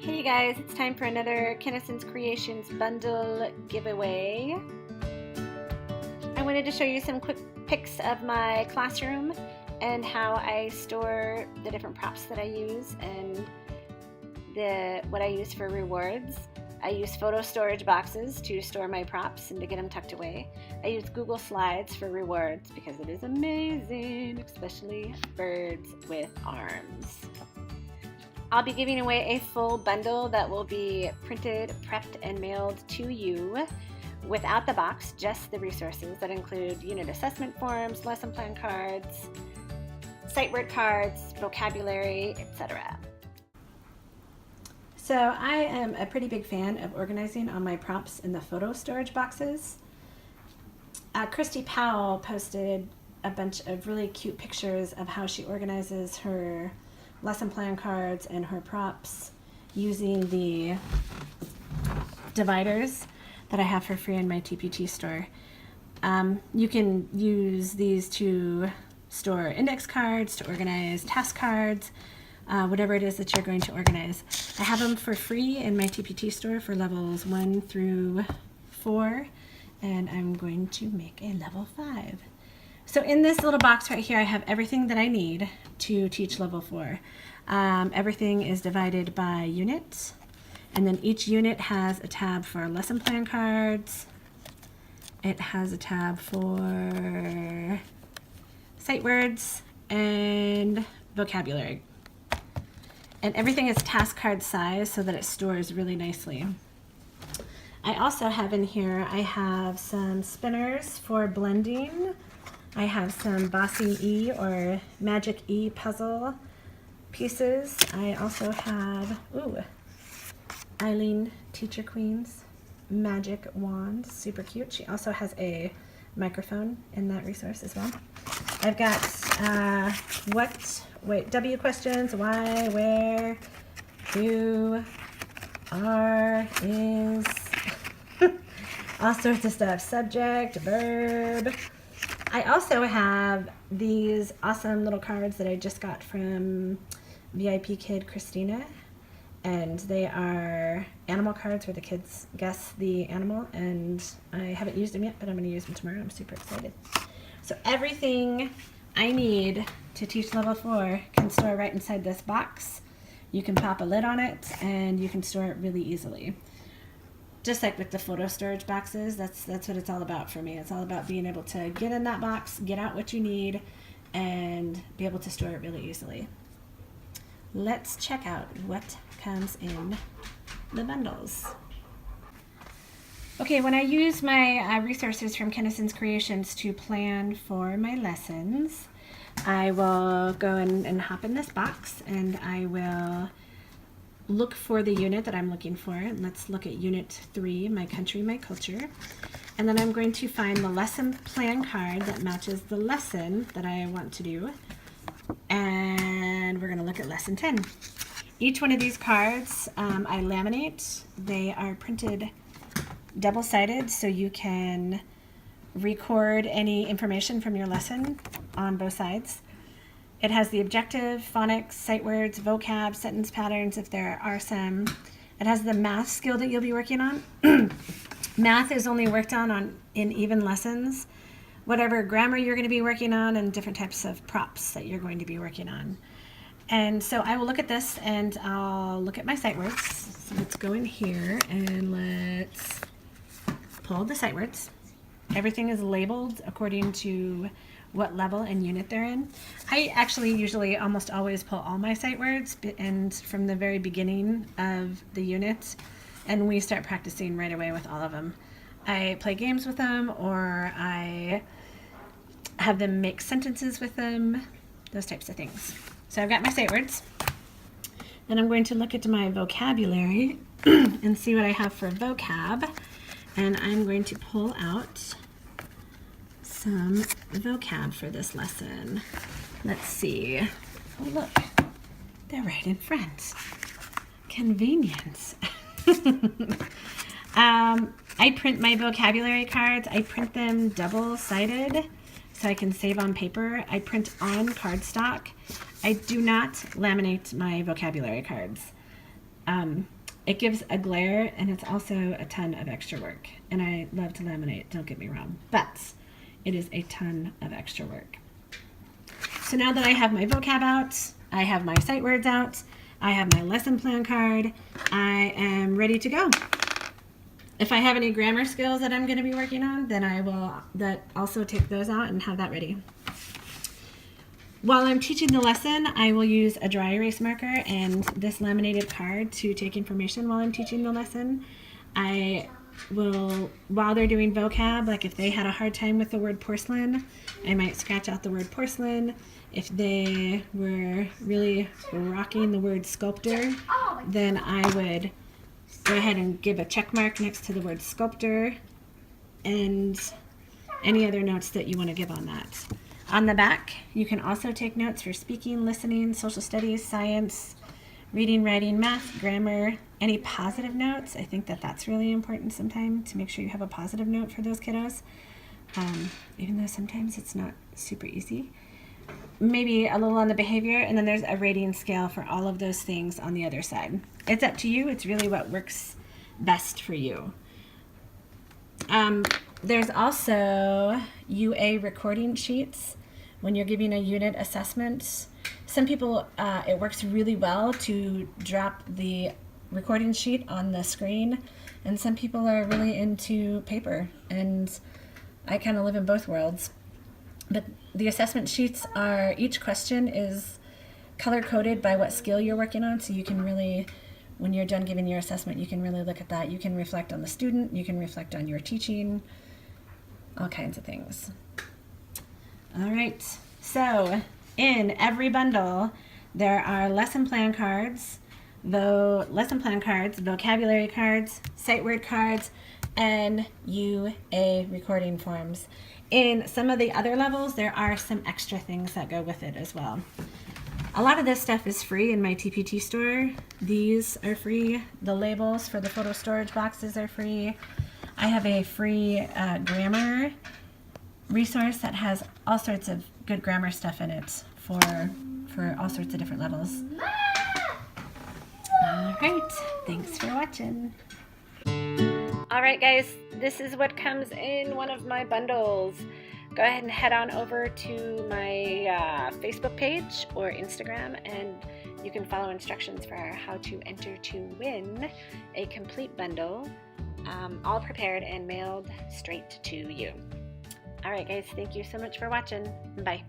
Hey you guys, it's time for another Kennison's Creations bundle giveaway. I wanted to show you some quick pics of my classroom and how I store the different props that I use and what I use for rewards. I use photo storage boxes to store my props and to get them tucked away. I use Google Slides for rewards because it is amazing, especially birds with arms. I'll be giving away a full bundle that will be printed, prepped, and mailed to you without the box, just the resources that include unit assessment forms, lesson plan cards, sight word cards, vocabulary, etc. So I am a pretty big fan of organizing all my props in the photo storage boxes. Christy Powell posted a bunch of really cute pictures of how she organizes her lesson plan cards and her props using the dividers that I have for free in my TPT store. You can use these to store index cards, to organize task cards, whatever it is that you're going to organize. I have them for free in my TPT store for levels 1 through 4, and I'm going to make a level 5. So in this little box right here, I have everything that I need to teach level 4. Everything is divided by unit, and then each unit has a tab for lesson plan cards. It has a tab for sight words and vocabulary. And everything is task card size so that it stores really nicely. I also have in here, I have some spinners for blending. I have some Bossy E or Magic E puzzle pieces. I also have, Eileen Teacher Queen's magic wand, super cute. She also has a microphone in that resource as well. I've got W questions, why, where, who, are, is, all sorts of stuff, subject, verb. I also have these awesome little cards that I just got from VIP Kid Christina, and they are animal cards where the kids guess the animal, and I haven't used them yet, but I'm going to use them tomorrow. I'm super excited. So everything I need to teach level 4 can store right inside this box. You can pop a lid on it, and you can store it really easily. Just like with the photo storage boxes, that's what it's all about for me. It's all about being able to get in that box, get out what you need, and be able to store it really easily. Let's check out what comes in the bundles. Okay, when I use my resources from Kennison's Creations to plan for my lessons, I will go and hop in this box, and I will look for the unit that I'm looking for. Let's look at Unit 3, My Country, My Culture. And then I'm going to find the lesson plan card that matches the lesson that I want to do. And we're going to look at Lesson 10. Each one of these cards I laminate. They are printed double-sided so you can record any information from your lesson on both sides. It has the objective, phonics, sight words, vocab, sentence patterns if there are some. It has the math skill that you'll be working on. Math is only worked on in even lessons. Whatever grammar you're going to be working on and different types of props that you're going to be working on. And so I will look at this and I'll look at my sight words. So let's go in here and let's pull the sight words. Everything is labeled according to what level and unit they're in. I actually usually almost always pull all my sight words and from the very beginning of the unit, and we start practicing right away with all of them. I play games with them, or I have them make sentences with them, those types of things. So I've got my sight words. Then I'm going to look at my vocabulary and see what I have for vocab, and I'm going to pull out some vocab for this lesson. Let's see. Oh, look, they're right in front. Convenience. I print my vocabulary cards. I print them double-sided so I can save on paper. I print on cardstock. I do not laminate my vocabulary cards. It gives a glare, and it's also a ton of extra work. And I love to laminate, don't get me wrong, but it is a ton of extra work. So now that I have my vocab out, I have my sight words out, I have my lesson plan card, I am ready to go. If I have any grammar skills that I'm going to be working on, then I will also take those out and have that ready. While I'm teaching the lesson, I will use a dry erase marker and this laminated card to take information while I'm teaching the lesson. I will, while they're doing vocab, like if they had a hard time with the word porcelain, I might scratch out the word porcelain. If they were really rocking the word sculptor, then I would go ahead and give a check mark next to the word sculptor and any other notes that you want to give on that. On the back, you can also take notes for speaking, listening, social studies, science, reading, writing, math, grammar, any positive notes. I think that that's really important sometimes to make sure you have a positive note for those kiddos, even though sometimes it's not super easy. Maybe a little on the behavior, and then there's a rating scale for all of those things on the other side. It's up to you. It's really what works best for you. There's also UA recording sheets when you're giving a unit assessment. Some people, it works really well to drop the recording sheet on the screen, and some people are really into paper, and I kind of live in both worlds. But the assessment sheets are, each question is color-coded by what skill you're working on, so you can really, when you're done giving your assessment, you can really look at that. You can reflect on the student, you can reflect on your teaching, all kinds of things. All right, so in every bundle, there are lesson plan cards, vocabulary cards, sight word cards, and UA recording forms. In some of the other levels, there are some extra things that go with it as well. A lot of this stuff is free in my TPT store. These are free. The labels for the photo storage boxes are free. I have a free grammar resource that has all sorts of good grammar stuff in it for all sorts of different levels. All right, thanks for watching. All right, guys, this is what comes in one of my bundles. Go ahead and head on over to my Facebook page or Instagram, and you can follow instructions for how to enter to win a complete bundle, all prepared and mailed straight to you. All right, guys, thank you so much for watching. Bye.